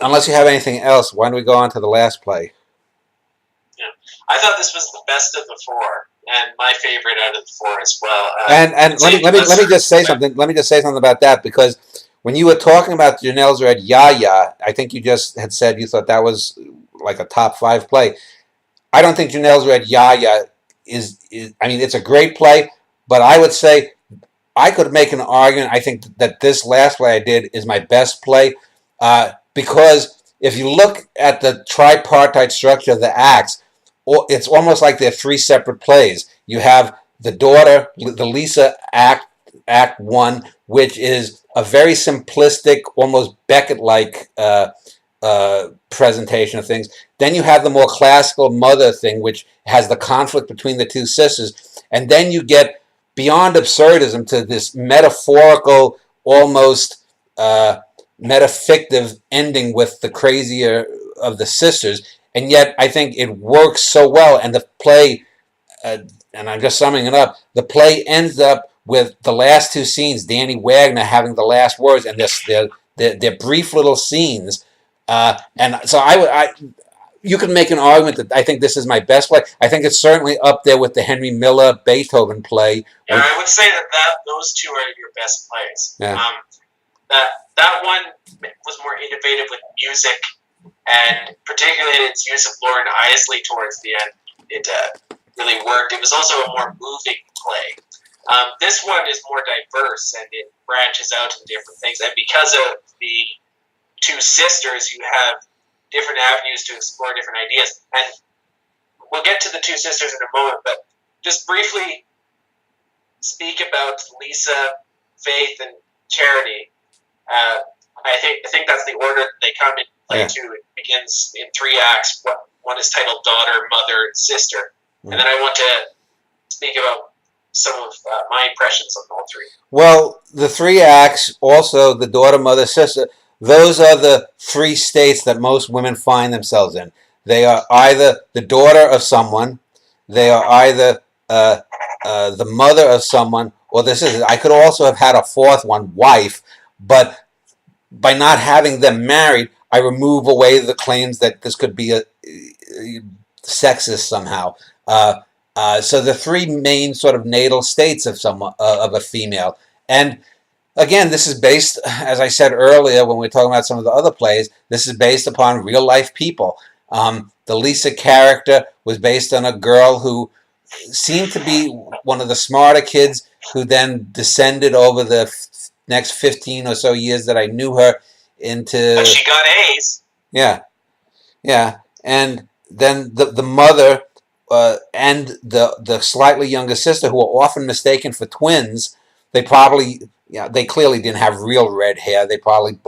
unless you have anything else, why don't we go on to the last play? Yeah. I thought this was the best of the four, and my favorite out of the four as well. And let me just say something. Let me just say something about that, because when you were talking about Janelle's Red Yaya, I think you just had said you thought that was like a top 5 play. I don't think Janelle's Red Yaya is. I mean, it's a great play, but I would say I could make an argument. I think that this last play I did is my best play, because if you look at the tripartite structure of the acts, it's almost like they're 3 separate plays. You have the daughter, the Lisa Act 1, which is a very simplistic, almost Beckett-like presentation of things. Then you have the more classical mother thing, which has the conflict between the 2 sisters. And then you get beyond absurdism to this metaphorical, almost metafictive ending with the crazier of the sisters. And yet I think it works so well. And the play, and I'm just summing it up, the play ends up with the last 2 scenes, Danny Wagner having the last words, and they're brief little scenes. And so you can make an argument that I think this is my best play. I think it's certainly up there with the Henry Miller Beethoven play. Yeah, I would say that those 2 are your best plays. Yeah. That one was more innovative with music, and particularly its use of Lauren Isley towards the end. It really worked. It was also a more moving play. This one is more diverse, and it branches out into different things. And because of the 2 sisters, you have different avenues to explore different ideas. And we'll get to the 2 sisters in a moment, but just briefly speak about Lisa, Faith, and Charity. I think that's the order that they come in play to. It begins in 3 acts. One is titled Daughter, Mother, and Sister. And then I want to speak about some of my impressions on all 3. Well, the 3 acts, also the daughter, mother, sister, those are the 3 states that most women find themselves in. They are either the daughter of someone, they are either the mother of someone, or the sister. I could also have had a 4th one, wife, but by not having them married, I remove away the claims that this could be a sexist somehow. So the 3 main sort of natal states of a female. And again, this is based, as I said earlier when we were talking about some of the other plays, this is based upon real life people. The Lisa character was based on a girl who seemed to be one of the smarter kids, who then descended over the next 15 or so years that I knew her into... But she got A's. Yeah. And then the mother and the slightly younger sister, who were often mistaken for twins, they clearly didn't have real red hair. They probably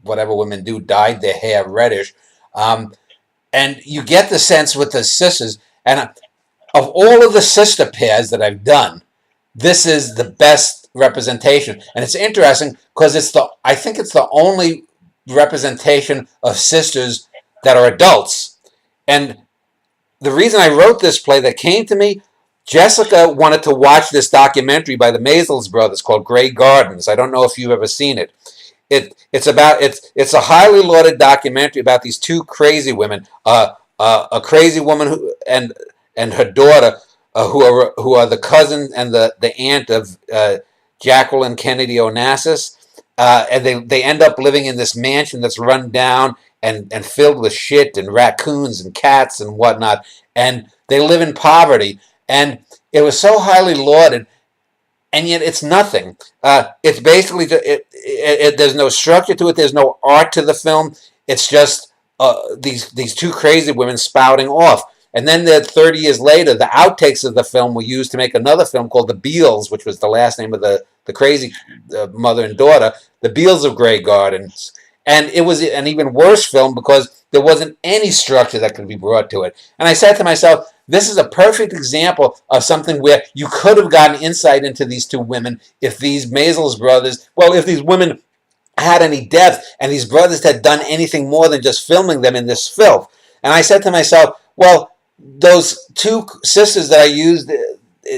whatever women do, dyed their hair reddish. And you get the sense with the sisters, and of all of the sister pairs that I've done, this is the best representation. And it's interesting because I think it's the only representation of sisters that are adults. And the reason I wrote this play that came to me, Jessica wanted to watch this documentary by the Maisels brothers called Grey Gardens. I don't know if you've ever seen it. It's a highly lauded documentary about these 2 crazy women, a crazy woman and her daughter, who are the cousin and the aunt of Jacqueline Kennedy Onassis, and they end up living in this mansion that's run down and filled with shit and raccoons and cats and whatnot, and they live in poverty. And it was so highly lauded, and yet it's nothing. It's basically there's no structure to it. There's no art to the film. It's just these 2 crazy women spouting off. And then 30 years later, the outtakes of the film were used to make another film called The Beals, which was the last name of the crazy mother and daughter, The Beals of Grey Gardens. And it was an even worse film because there wasn't any structure that could be brought to it. And I said to myself, this is a perfect example of something where you could have gotten insight into these 2 women if these Maisels brothers, if these women had any depth and these brothers had done anything more than just filming them in this filth. And I said to myself, well, those 2 sisters that I used,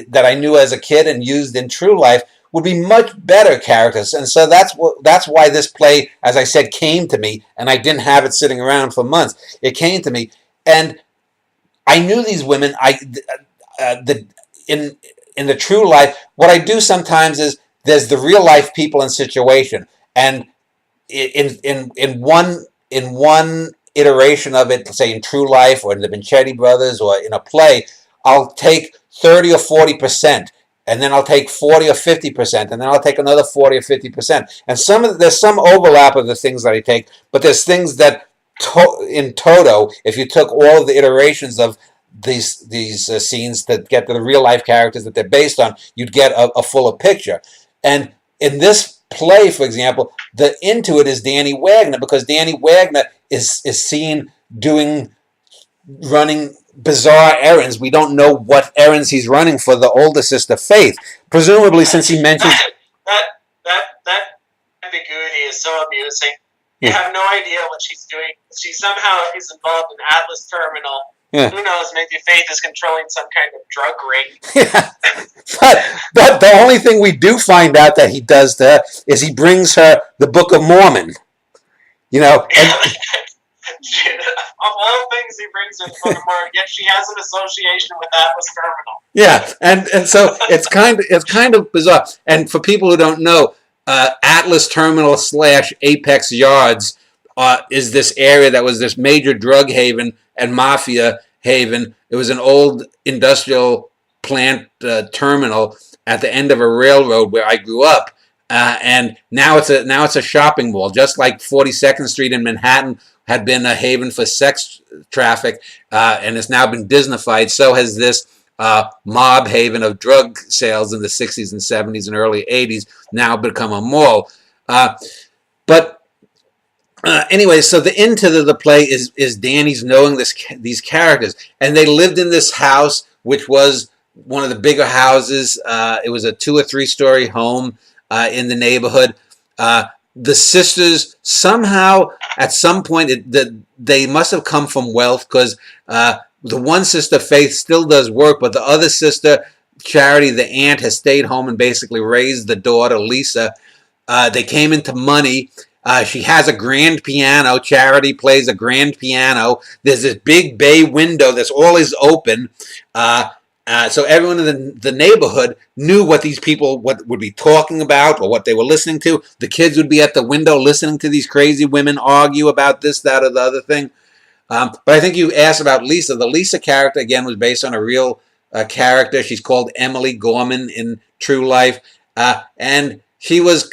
that I knew as a kid and used in true life, would be much better characters. And so that's why this play, as I said, came to me, and I didn't have it sitting around for months. It came to me, and I knew these women. The in the true life, what I do sometimes is there's the real life people and situation, and in one iteration of it, say in True Life or in the Vincetti Brothers or in a play, I'll take 30 or 40%, and then I'll take 40 or 50%, and then I'll take another 40 or 50%. And there's some overlap of the things that I take, but there's things that in toto, if you took all of the iterations of these scenes that get to the real life characters that they're based on, you'd get a fuller picture. And in this play, for example, the intuit is Danny Wagner, because Danny Wagner is seen running bizarre errands. We don't know what errands he's running for the older sister Faith. Presumably, since he mentions that ambiguity is so amusing. You have no idea what she's doing. She somehow is involved in Atlas Terminal. Yeah. Who knows? Maybe Faith is controlling some kind of drug ring. Yeah. But the only thing we do find out that he does to her is he brings her the Book of Mormon. You know. And, of all things, he brings her the Book of Mormon. Yet she has an association with Atlas Terminal. Yeah, and so it's kind of bizarre. And for people who don't know, Atlas Terminal / Apex Yards is this area that was this major drug haven and mafia haven. It was an old industrial plant terminal at the end of a railroad where I grew up, and now it's a shopping mall, just like 42nd Street in Manhattan had been a haven for sex traffic, and it's now been Disneyfied. So has this mob haven of drug sales in the 60s and 70s and early 80s now become a mall. Anyway, so the into the play is Danny's knowing these characters, and they lived in this house, which was one of the bigger houses. It was a 2 or 3 story home in the neighborhood. The sisters somehow, at some point, they must have come from wealth, because the one sister, Faith, still does work, but the other sister, Charity, the aunt, has stayed home and basically raised the daughter, Lisa. They came into money. She has a grand piano. Charity plays a grand piano. There's this big bay window that's always open. So everyone in the neighborhood knew what these people would be talking about or what they were listening to. The kids would be at the window listening to these crazy women argue about this, that, or the other thing. But I think you asked about Lisa. The Lisa character, again, was based on a real character. She's called Emily Gorman in True Life. And she was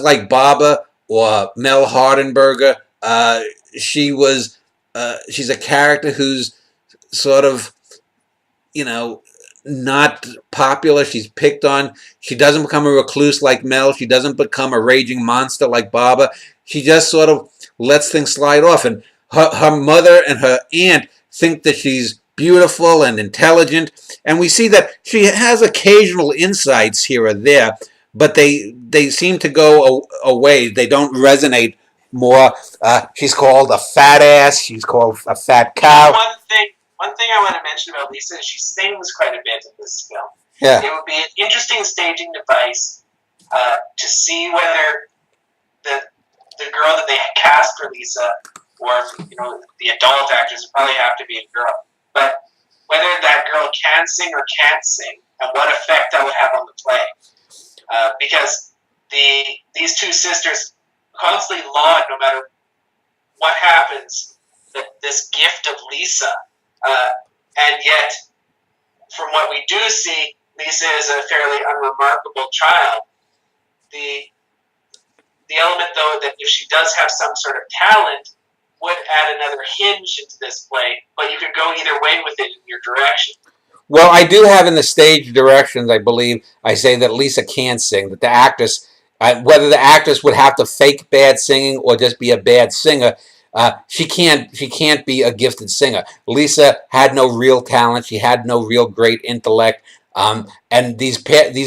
like Baba or Mel Hardenberger. She's a character who's sort of, not popular. She's picked on. She doesn't become a recluse like Mel. She doesn't become a raging monster like Baba. She just sort of lets things slide off. And her mother and her aunt think that she's beautiful and intelligent. And we see that she has occasional insights here or there, but they seem to go away. They don't resonate more. She's called a fat ass. She's called a fat cow. One thing I want to mention about Lisa is she sings quite a bit in this film. Yeah. It would be an interesting staging device to see whether the girl that they cast for Lisa, or the adult actors, would probably have to be a girl, but whether that girl can sing or can't sing, and what effect that would have on the play. Because these two sisters constantly laud, no matter what happens, this gift of Lisa. And yet, from what we do see, Lisa is a fairly unremarkable child. The element, though, that if she does have some sort of talent, would add another hinge into this play, but you could go either way with it in your direction. Well, I do have in the stage directions, I believe, I say that Lisa can sing, that the actress, whether the actress would have to fake bad singing or just be a bad singer, she can't be a gifted singer. Lisa had no real talent. She had no real great intellect. And these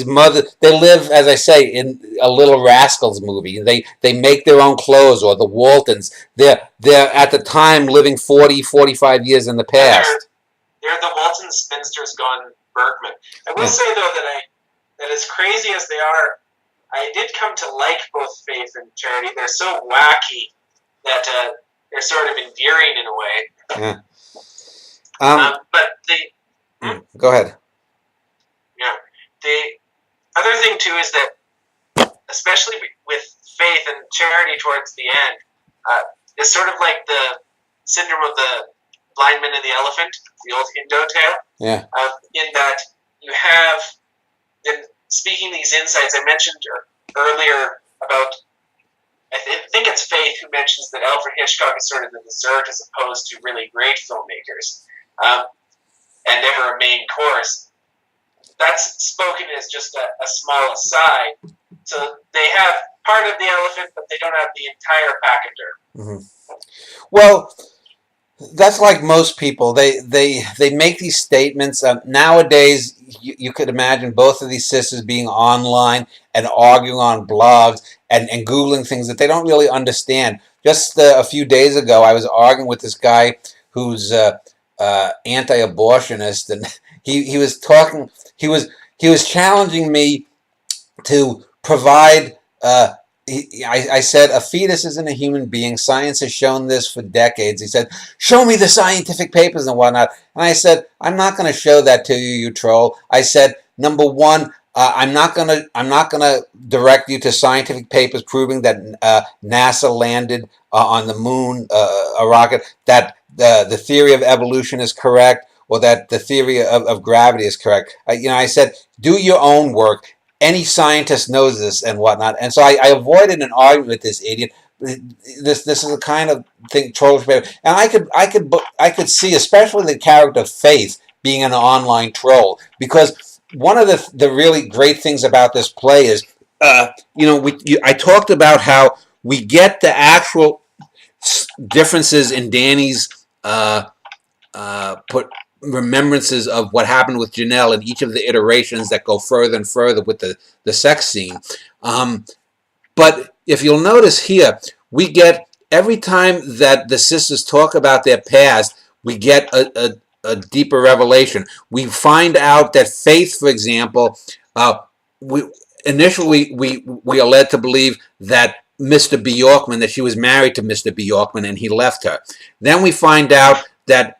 mothers, they live, as I say, in a Little Rascals movie. They make their own clothes, or the Waltons. They're at the time living 40, 45 years in the past. They're the Walton spinsters gone Bergman. I will say, though, that as crazy as they are, I did come to like both Faith and Charity. They're so wacky that they're sort of endearing in a way. Yeah. But Go ahead. Yeah. The other thing too is that, especially with Faith and Charity towards the end, it's sort of like the syndrome of the blind man and the elephant, the old Hindu tale. Yeah. In that you have, in speaking these insights, I mentioned earlier about, I think it's Faith who mentions that Alfred Hitchcock is sort of the dessert as opposed to really great filmmakers, and never a main course. That's spoken as just a small aside. So they have part of the elephant, but they don't have the entire packager. Mm-hmm. Well, that's like most people. They make these statements. Nowadays, you could imagine both of these sisters being online and arguing on blogs and Googling things that they don't really understand. Just a few days ago, I was arguing with this guy who's anti-abortionist, and he was talking. He was challenging me to provide. I said a fetus isn't a human being. Science has shown this for decades. He said, "Show me the scientific papers and whatnot." And I said, "I'm not going to show that to you, you troll." I said, "Number one, I'm not gonna direct you to scientific papers proving that NASA landed on the moon, a rocket, that the theory of evolution is correct, or that the theory of gravity is correct." I said, "Do your own work. Any scientist knows this and whatnot." And so I avoided an argument with this idiot. This is the kind of thing trolls. And I could see, especially the character Faith, being an online troll, because one of the really great things about this play is, I talked about how we get the actual differences in Danny's remembrances of what happened with Janelle in each of the iterations that go further and further with the sex scene. But if you'll notice here, we get, every time that the sisters talk about their past, we get a deeper revelation. We find out that Faith, for example, initially we are led to believe that Mr. Bjorkman, that she was married to Mr. Bjorkman and he left her. Then we find out that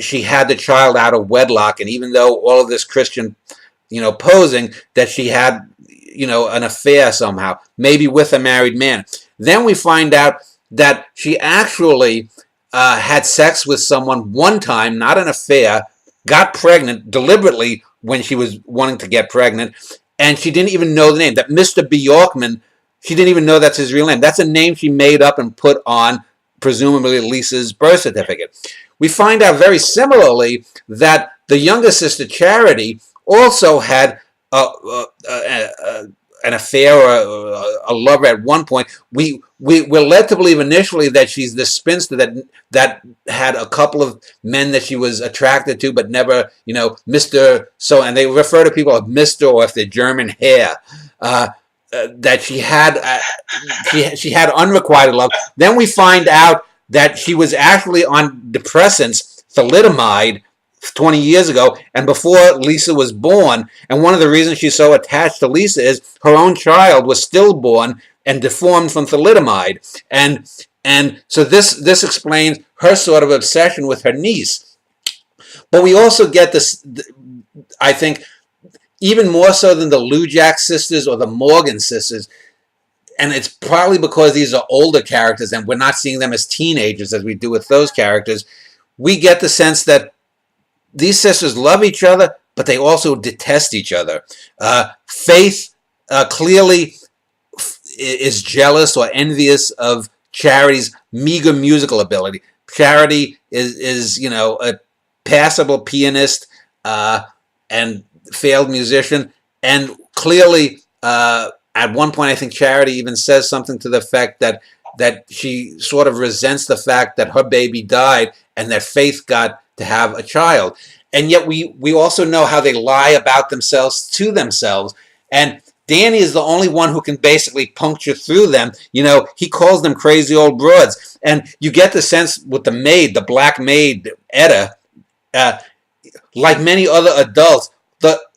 she had the child out of wedlock, and even though all of this Christian, posing, that she had, an affair somehow, maybe with a married man. Then we find out that she actually had sex with someone one time, not an affair, got pregnant deliberately when she was wanting to get pregnant, and she didn't even know the name. That Mr. Bjorkman, she didn't even know that's his real name. That's a name she made up and put on, presumably, Lisa's birth certificate. We find out very similarly that the younger sister, Charity, also had an affair or a lover at one point. We're led to believe initially that she's the spinster that had a couple of men that she was attracted to, but never, Mr. So, and they refer to people as Mr. or if they're German hair. That she had unrequited love. Then we find out that she was actually on depressants, thalidomide, 20 years ago, and before Lisa was born. And one of the reasons she's so attached to Lisa is her own child was stillborn and deformed from thalidomide. And so this explains her sort of obsession with her niece. But we also get this, I think, even more so than the Lujack sisters or the Morgan sisters, and it's probably because these are older characters and we're not seeing them as teenagers as we do with those characters, we get the sense that these sisters love each other, but they also detest each other. Faith clearly is jealous or envious of Charity's meager musical ability. Charity is a passable pianist and failed musician, and clearly at one point I think Charity even says something to the effect that she sort of resents the fact that her baby died and that Faith got to have a child. And yet we also know how they lie about themselves to themselves, and Danny is the only one who can basically puncture through them. He calls them crazy old broads, and you get the sense with the maid, the black maid, Etta, like many other adults,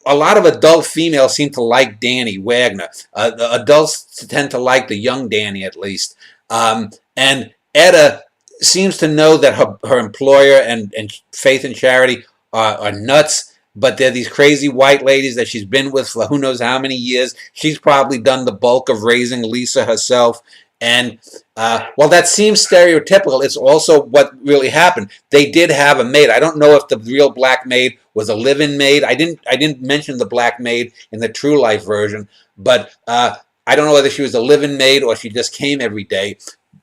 a lot of adult females seem to like Danny Wagner. The adults tend to like the young Danny, at least. And Etta seems to know that her employer and Faith and Charity are nuts, but they're these crazy white ladies that she's been with for who knows how many years. She's probably done the bulk of raising Lisa herself. And while that seems stereotypical, it's also what really happened. They did have a maid. I don't know if the real black maid was a live-in maid. I didn't mention the black maid in the True Life version, but I don't know whether she was a live-in maid or she just came every day.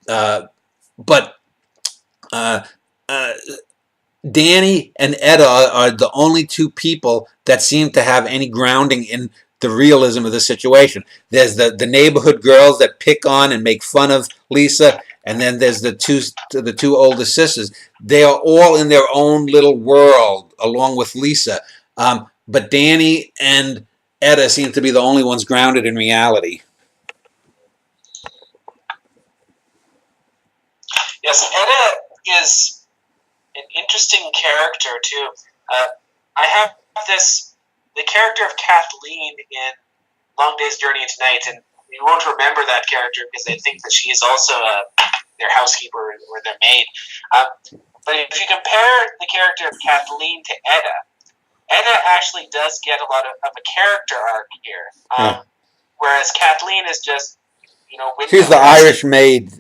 But Danny and Etta are the only two people that seem to have any grounding in the realism of the situation. There's the neighborhood girls that pick on and make fun of Lisa, and then there's the two older sisters. They are all in their own little world along with Lisa. But Danny and Etta seem to be the only ones grounded in reality. Yes, Etta is an interesting character too. I have the character of Kathleen in Long Day's Journey into Night, and you won't remember that character because I think that she is also their housekeeper or their maid. But if you compare the character of Kathleen to Etta actually does get a lot of a character arc here. Whereas Kathleen is just, she's the Irish maid.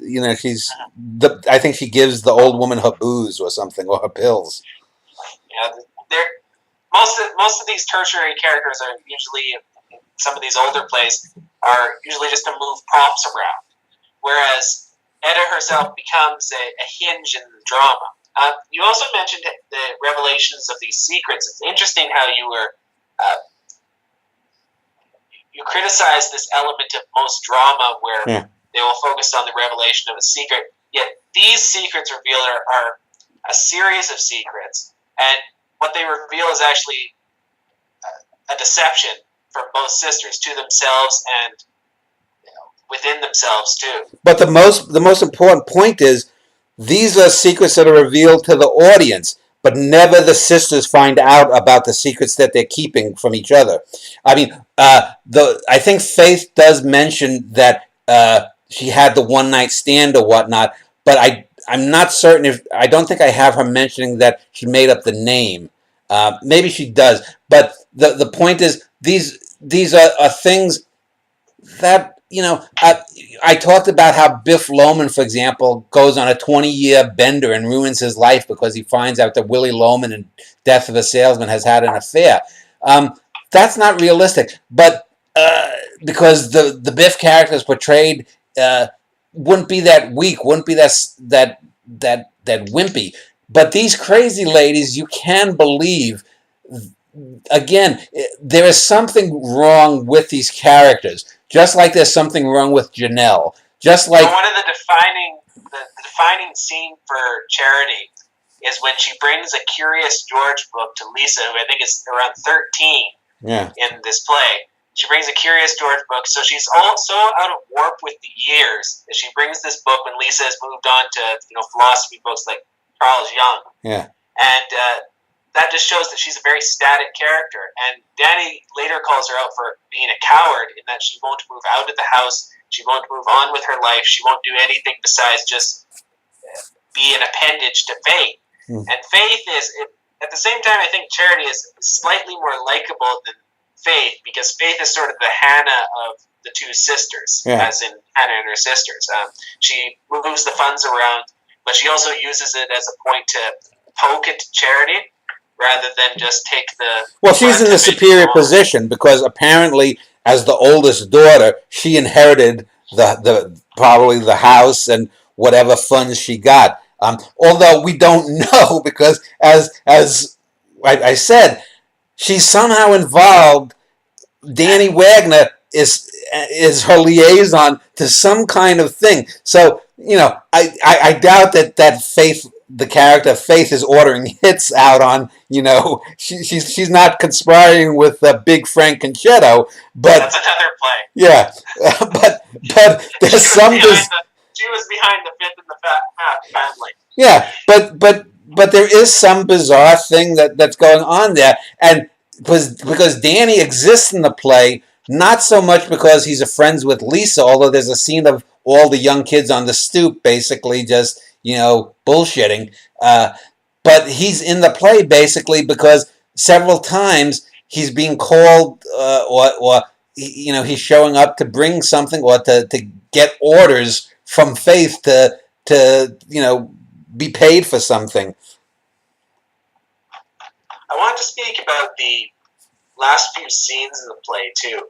I think she gives the old woman her booze or something, or her pills. Yeah, most of these tertiary characters are usually, in some of these older plays, are usually just to move props around. Whereas Etta herself becomes a hinge in the drama. You also mentioned the revelations of these secrets. It's interesting how you criticize this element of most drama where they will focus on the revelation of a secret, yet these secrets revealed are a series of secrets, and what they reveal is actually a deception from both sisters to themselves and within themselves too. But the most important point is these are secrets that are revealed to the audience, but never the sisters find out about the secrets that they're keeping from each other. I mean, I think Faith does mention that she had the one night stand or whatnot, but I'm not certain I don't think I have her mentioning that she made up the name. Maybe she does, but the point is these are things that I talked about how Biff Loman, for example, goes on a 20-year bender and ruins his life because he finds out that Willie Loman in Death of a Salesman has had an affair. That's not realistic, but because the Biff character is portrayed wouldn't be that weak, wouldn't be that wimpy. But these crazy ladies, you can believe. Again, there is something wrong with these characters, just like there's something wrong with Janelle. Just like one of the defining scene for Charity is when she brings a Curious George book to Lisa, who I think is around 13 in this play. She brings a Curious George book, so she's so out of warp with the years that she brings this book when Lisa has moved on to philosophy books like Charles Young. Yeah, and that just shows that she's a very static character. And Danny later calls her out for being a coward in that she won't move out of the house, she won't move on with her life, she won't do anything besides just be an appendage to Faith. And Faith is, at the same time, I think Charity is slightly more likable than Faith, because Faith is sort of the Hannah of the two sisters, as in Hannah and her sisters. She moves the funds around, but she also uses it as a point to poke at Charity, rather than just take the... Well, she's in the superior position because apparently, as the oldest daughter, she inherited probably the house and whatever funds she got. Although we don't know, because as I said, she's somehow involved. Danny Wagner is her liaison to some kind of thing. So I doubt that Faith, the character Faith, is ordering hits out on. She's not conspiring with Big Frank Conchetto. But that's another play. Yeah, but there's some. She was behind the Fifth and the Fat family. Yeah, but there is some bizarre thing that's going on there, and because Danny exists in the play, not so much because he's a friends with Lisa, although there's a scene of all the young kids on the stoop basically just bullshitting. But he's in the play basically because several times he's being called, or he's showing up to bring something, or to get orders from Faith to be paid for something. I wanted to speak about the last few scenes in the play too.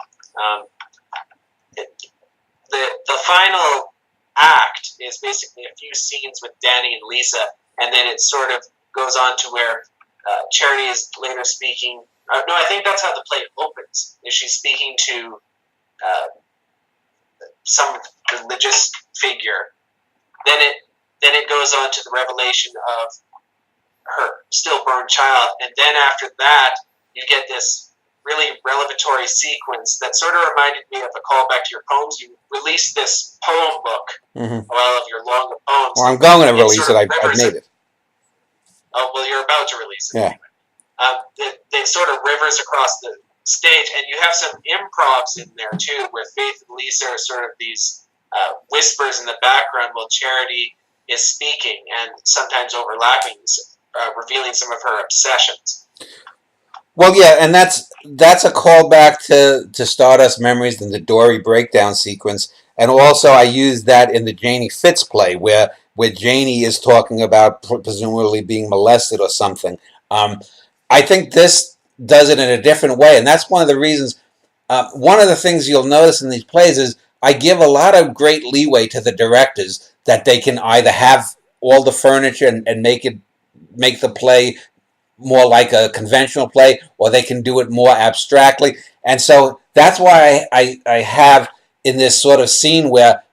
The final act is basically a few scenes with Danny and Lisa, and then it sort of goes on to where Charity is later speaking. No, I think that's how the play opens. Is she's speaking to some religious figure. Then it goes on to the revelation of her stillborn child, and then after that, you get this really revelatory sequence that sort of reminded me of a callback to your poems. You released this poem book, of your longer poems. Well, I'm going to release it. I've made it. Oh, well, you're about to release it. Yeah. It sort of rivers across the stage, and you have some improvs in there, too, where Faith and Lisa are sort of these whispers in the background while Charity is speaking, and sometimes overlapping, revealing some of her obsessions. Well, yeah, and that's a callback to Stardust Memories and the Dory breakdown sequence, and also I used that in the Janie Fitz play, where Janie is talking about presumably being molested or something. I think this does it in a different way, and that's one of the reasons. One of the things you'll notice in these plays is I give a lot of great leeway to the directors that they can either have all the furniture and make the play more like a conventional play, or they can do it more abstractly. And so that's why I have in this sort of scene where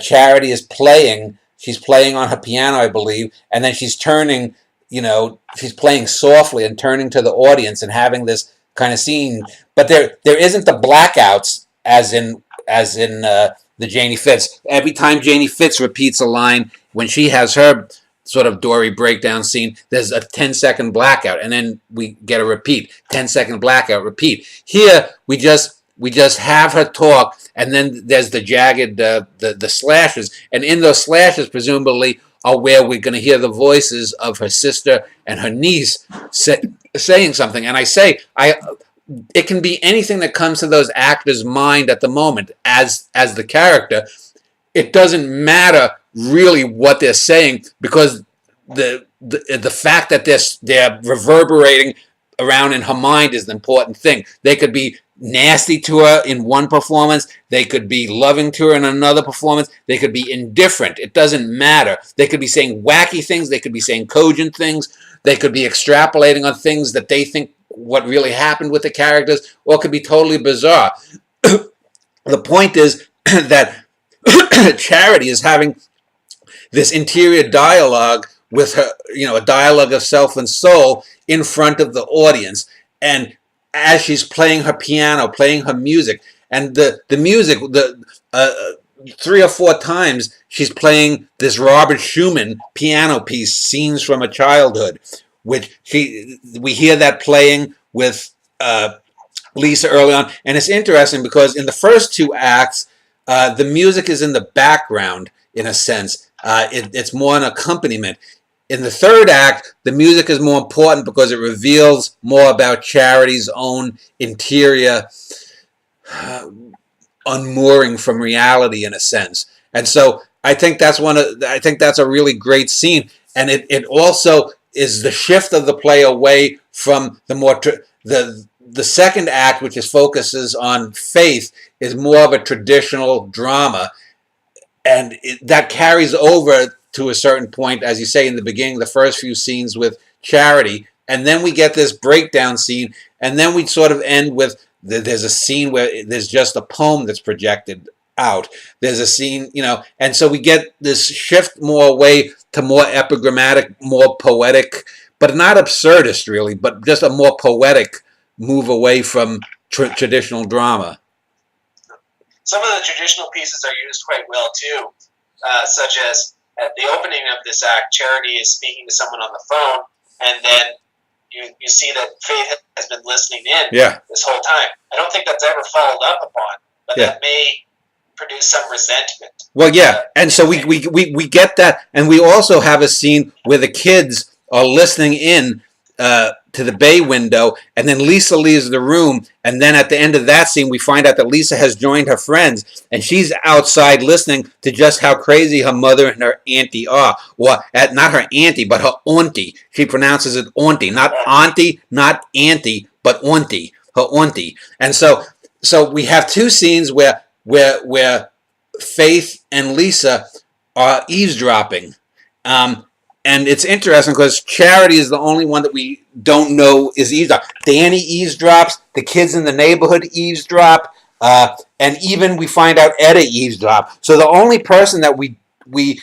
Charity is playing. She's playing on her piano, I believe, and then she's turning, she's playing softly and turning to the audience and having this kind of scene. But there isn't the blackouts as in the Janie Fitz. Every time Janie Fitz repeats a line, when she has her sort of Dory breakdown scene, there's a 10-second blackout, and then we get a repeat, 10-second blackout, repeat. Here, we just have her talk, and then there's the jagged, the slashes, and in those slashes, presumably, are where we're going to hear the voices of her sister and her niece saying something. And I say, it can be anything that comes to those actors' mind at the moment as the character. It doesn't matter really what they're saying, because the fact that they're reverberating around in her mind is the important thing. They could be nasty to her in one performance, they could be loving to her in another performance, they could be indifferent. It doesn't matter. They could be saying wacky things, they could be saying cogent things, they could be extrapolating on things that they think what really happened with the characters, or it could be totally bizarre. The point is that Charity is having this interior dialogue with her, a dialogue of self and soul in front of the audience. And as she's playing her piano, playing her music, and the music, 3 or 4 times she's playing this Robert Schumann piano piece, Scenes from a Childhood, which we hear that playing with Lisa early on. And it's interesting because in the first 2 acts, the music is in the background, in a sense. It's more an accompaniment. In the 3rd act, the music is more important because it reveals more about Charity's own interior unmooring from reality, in a sense. And so I think that's a really great scene. And it also is the shift of the play away from the more the 2nd act, which focuses on faith, is more of a traditional drama, and that carries over to a certain point, as you say in the beginning, the first few scenes with Charity, and then we get this breakdown scene, and then we sort of end with there's a scene where there's just a poem that's projected out. There's a scene, and so we get this shift more away to more epigrammatic, more poetic, but not absurdist really, but just a more poetic move away from traditional drama. Some of the traditional pieces are used quite well too, such as at the opening of this act, Charity is speaking to someone on the phone, and then you see that Faith has been listening in Yeah. this whole time. I don't think that's ever followed up upon, but Yeah. that may produce some resentment. Well, yeah, and so we get that, and we also have a scene where the kids are listening in to the bay window, and then Lisa leaves the room, and then at the end of that scene, we find out that Lisa has joined her friends, and she's outside listening to just how crazy her mother and her auntie are. Well, not her auntie, but her auntie. She pronounces it auntie, not auntie, not auntie, but auntie, her auntie. And so we have two scenes where Faith and Lisa are eavesdropping. And it's interesting because Charity is the only one that we don't know is eavesdropping. Danny eavesdrops. The kids in the neighborhood eavesdrop. And even we find out Etta eavesdrop. So the only person that we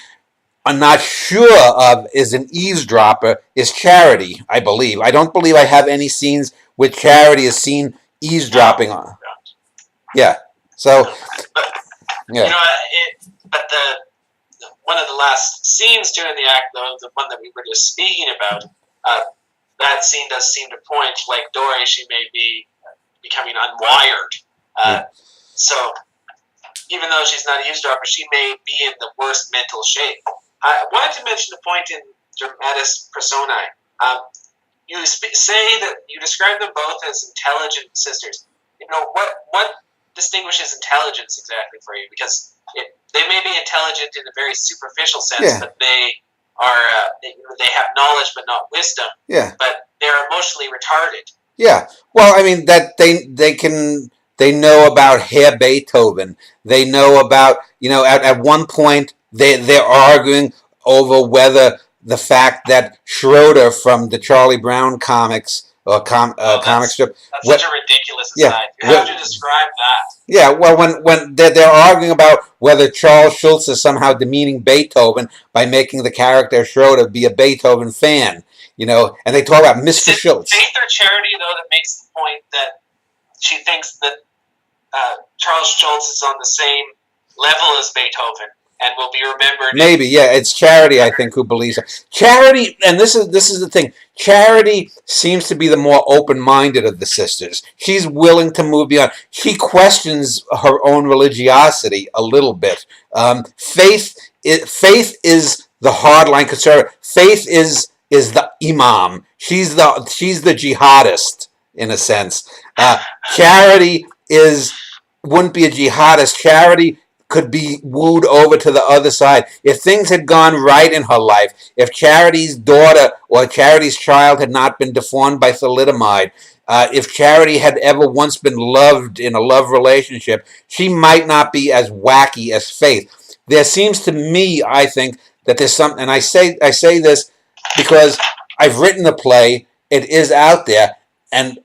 are not sure of is an eavesdropper is Charity, I believe. I don't believe I have any scenes with Charity is seen eavesdropping on. Yeah. So... Yeah. But one of the last scenes too in the act, though, the one that we were just speaking about, that scene does seem to point, like Dory, she may be becoming unwired. So even though she's not an eavesdropper, she may be in the worst mental shape. I wanted to mention a point in Dramatis Personae. You say that you describe them both as intelligent sisters. What distinguishes intelligence exactly for you? Because they may be intelligent in a very superficial sense, but they are they have knowledge but not wisdom. Yeah. But they're emotionally retarded. Yeah. Well, I mean that they know about Herr Beethoven. They know about at one point they're arguing over whether the fact that Schroeder from the Charlie Brown comics or comic strip. That's such a ridiculous aside. You have to describe that. Yeah, well, when they're arguing about whether Charles Schulz is somehow demeaning Beethoven by making the character Schroeder be a Beethoven fan, and they talk about Mr. Schulz. Faith or Charity, though, that makes the point that she thinks that Charles Schulz is on the same level as Beethoven and will be remembered. Maybe, yeah, it's Charity, I think, who believes it. Charity, and this is the thing. Charity seems to be the more open-minded of the sisters. She's willing to move beyond. She questions her own religiosity a little bit. Faith is the hardline conservative. Faith is the imam. She's the jihadist in a sense. Charity wouldn't be a jihadist. Charity could be wooed over to the other side. If things had gone right in her life, if Charity's daughter or Charity's child had not been deformed by thalidomide, if Charity had ever once been loved in a love relationship, she might not be as wacky as Faith. There seems to me, I think, that there's something, and I say this because I've written the play, it is out there, and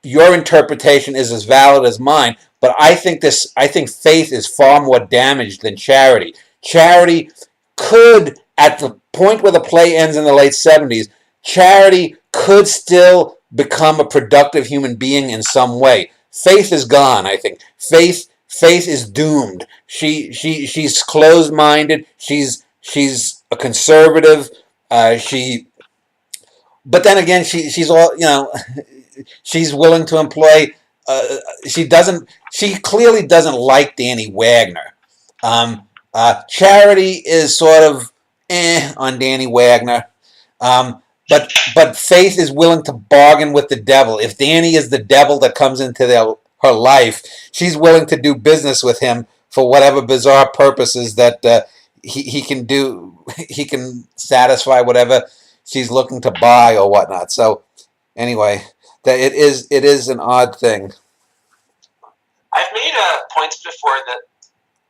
your interpretation is as valid as mine, but I think Faith is far more damaged than Charity. Charity could, at the point where the play ends in the late 70s, Charity could still become a productive human being in some way. Faith is gone, I think. Faith is doomed. She's closed-minded. She's a conservative. But then again, she's all she's willing to employ. She clearly doesn't like Danny Wagner. Charity is sort of on Danny Wagner. But Faith is willing to bargain with the devil. If Danny is the devil that comes into her life, she's willing to do business with him for whatever bizarre purposes that he can do. He can satisfy whatever she's looking to buy or whatnot. So anyway, it is an odd thing. I've made points before that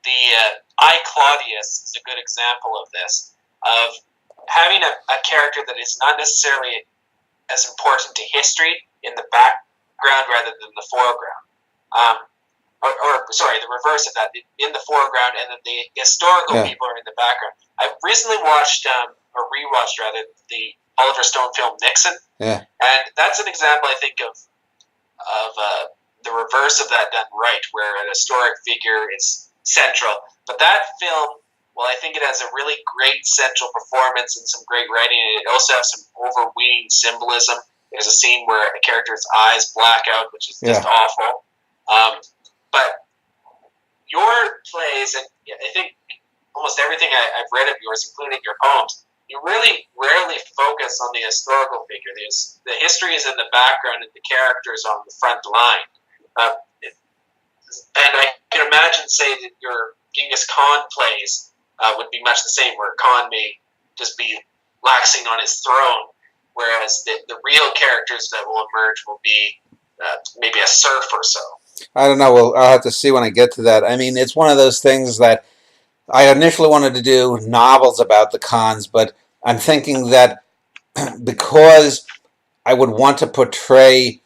the I, Claudius is a good example of this, of having a character that is not necessarily as important to history in the background rather than the foreground. Sorry, the reverse of that, in the foreground, and then the historical people are in the background. I recently watched, or rewatched rather, the Oliver Stone film Nixon. Yeah. And that's an example, I think, of the reverse of that done right, where an historic figure is central. But that film, well, I think it has a really great central performance and some great writing, and it also has some overweening symbolism. There's a scene where a character's eyes black out, which is just awful. But your plays, and I think almost everything I've read of yours, including your poems, you really rarely focus on the historical figure. The history is in the background and the characters on the front line. And I can imagine, say, that your Genghis Khan plays would be much the same, where Khan may just be laxing on his throne, whereas the real characters that will emerge will be maybe a serf or so. I don't know. Well, I'll have to see when I get to that. I mean, it's one of those things that I initially wanted to do novels about the Khans, but I'm thinking that because I would want to portray,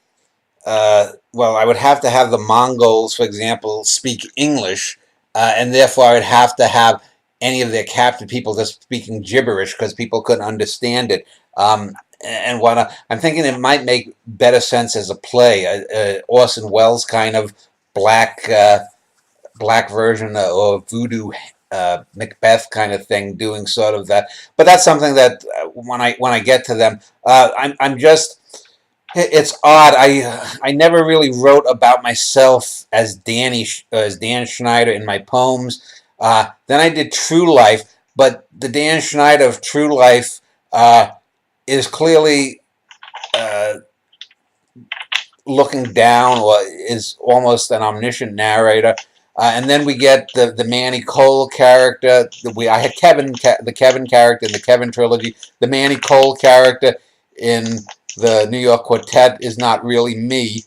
well, I would have to have the Mongols, for example, speak English, and therefore I would have to have any of their captured people just speaking gibberish because people couldn't understand it. And what I'm thinking it might make better sense as a play, Orson Welles kind of black version or voodoo Macbeth kind of thing, doing sort of that. But that's something that when I get to them, I'm just. It's odd. I never really wrote about myself as Dan Schneider in my poems. Then I did True Life, but the Dan Schneider of True Life is clearly looking down, or is almost an omniscient narrator. And then we get the Manny Cole character. I had the Kevin character in the Kevin trilogy. The Manny Cole character in the New York Quartet is not really me.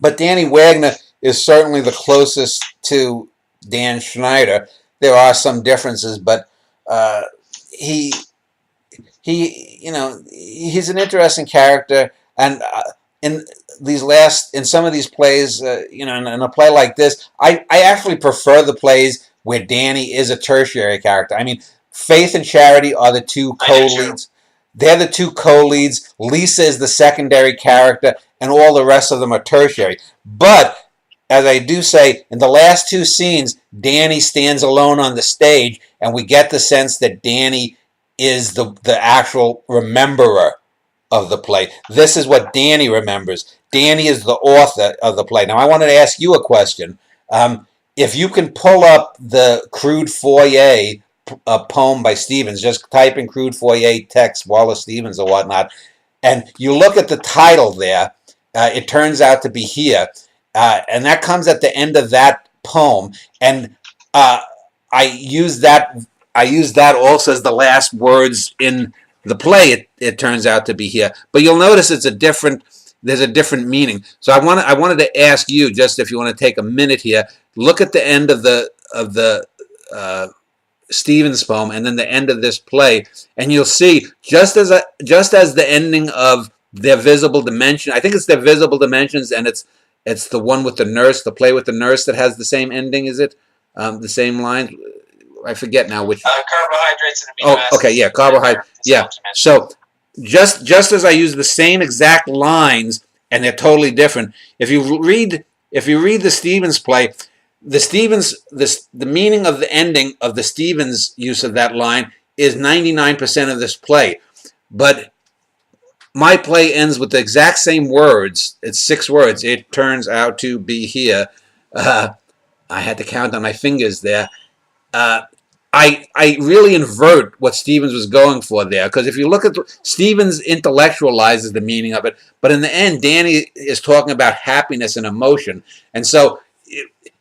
But Danny Wagner is certainly the closest to Dan Schneider. There are some differences, but he's an interesting character, and in some of these plays, in a play like this, I actually prefer the plays where Danny is a tertiary character. I mean, Faith and Charity are the two co-leads. They're the two co-leads. Lisa is the secondary character, and all the rest of them are tertiary. But as I do say, in the last two scenes, Danny stands alone on the stage, and we get the sense that Danny is the actual rememberer of the play. This is what Danny remembers. Danny is the author of the play. Now, I wanted to ask you a question. If you can pull up the Crude Foyer poem by Stevens, just type in Crude Foyer text, Wallace Stevens or whatnot, and you look at the title there, it turns out to be Here. And that comes at the end of that poem. And I use that also as the last words in the play. It turns out to be Here, but you'll notice there's a different meaning. So I wanted to ask you, just if you want to take a minute here, look at the end of the Stevens poem and then the end of this play, and you'll see just as the ending of Their Visible Dimension. I think it's Their Visible Dimensions, and it's the one with the nurse, the play with the nurse, that has the same ending. Is it the same line? I forget now which. Carbohydrates and amino acids. Oh, okay, yeah, carbohydrates. Yeah. So just as I use the same exact lines, and they're totally different. If you read the Stevens play, the meaning of the ending of the Stevens use of that line is 99% of this play, but my play ends with the exact same words. It's 6 words. It turns out to be Here. I had to count on my fingers there. I really invert what Stevens was going for there, because if you look at Stevens intellectualizes the meaning of it, but in the end, Danny is talking about happiness and emotion, and so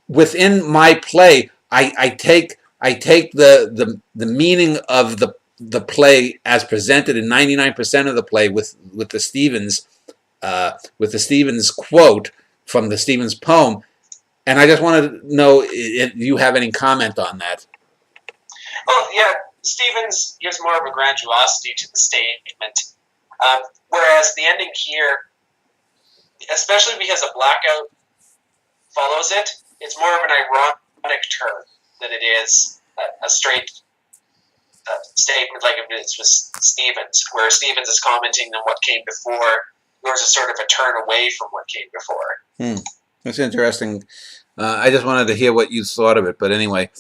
within my play, I take the meaning of the play as presented in 99% of the play with the Stevens quote from the Stevens poem, and I just wanted to know if you have any comment on that. Well, yeah, Stevens gives more of a grandiosity to the statement, whereas the ending here, especially because a blackout follows it, it's more of an ironic turn than it is a straight statement like it is with Stevens, where Stevens is commenting on what came before. Yours is sort of a turn away from what came before. That's interesting. I just wanted to hear what you thought of it, but anyway.